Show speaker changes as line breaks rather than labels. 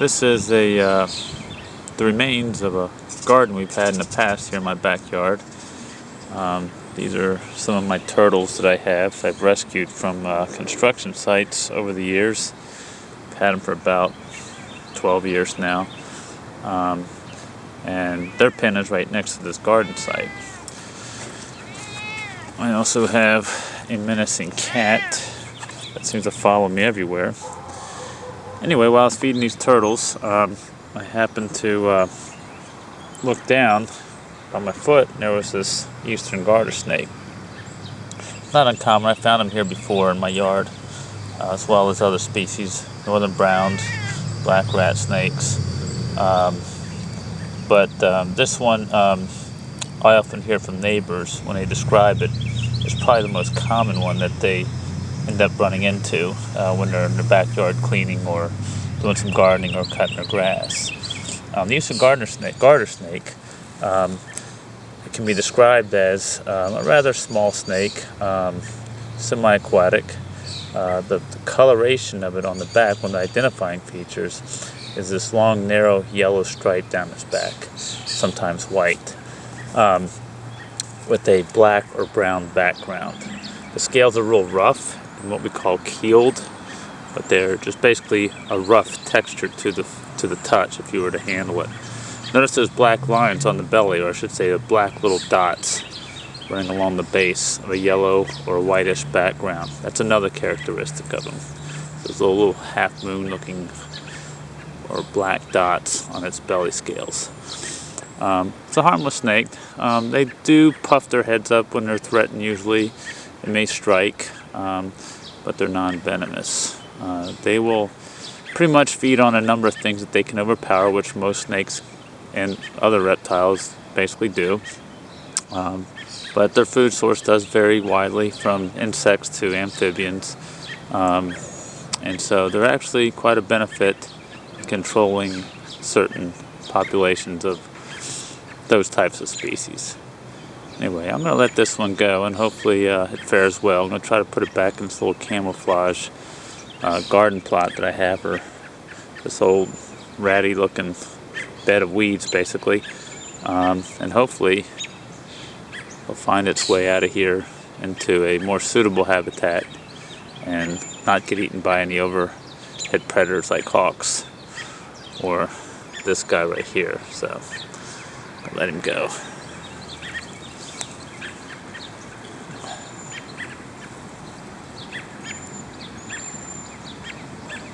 This is the remains of a garden we've had in the past here in my backyard. These are some of my turtles that I have. I've rescued from construction sites over the years. I've had them for about 12 years now. And their pen is right next to this garden site. I also have a menacing cat that seems to follow me everywhere. Anyway, while I was feeding these turtles, I happened to look down on my foot, and there was this eastern garter snake. Not uncommon. I found them here before in my yard, as well as other species, northern browns, black rat snakes. But this one, I often hear from neighbors when they describe it. It's probably the most common one that they end up running into when they're in their backyard cleaning or doing some gardening or cutting their grass. The eastern garter snake, it can be described as a rather small snake, semi-aquatic. The coloration of it on the back, one of the identifying features, is this long, narrow yellow stripe down its back, sometimes white, with a black or brown background. The scales are real rough and what we call keeled, but they're just basically a rough texture to the touch if you were to handle it. Notice those black lines on the belly, or I should say the black little dots running along the base of a yellow or whitish background. That's another characteristic of them. Those little half moon looking or black dots on its belly scales. It's a harmless snake. They do puff their heads up when they're threatened usually. They may strike, but they're non-venomous. They will pretty much feed on a number of things that they can overpower, which most snakes and other reptiles basically do. But their food source does vary widely from insects to amphibians. And so they're actually quite a benefit in controlling certain populations of those types of species. Anyway, I'm going to let this one go, and hopefully it fares well. I'm going to try to put it back in this little camouflage garden plot that I have, or this old ratty looking bed of weeds basically, and hopefully it'll find its way out of here into a more suitable habitat and not get eaten by any overhead predators like hawks or this guy right here. So I'll let him go.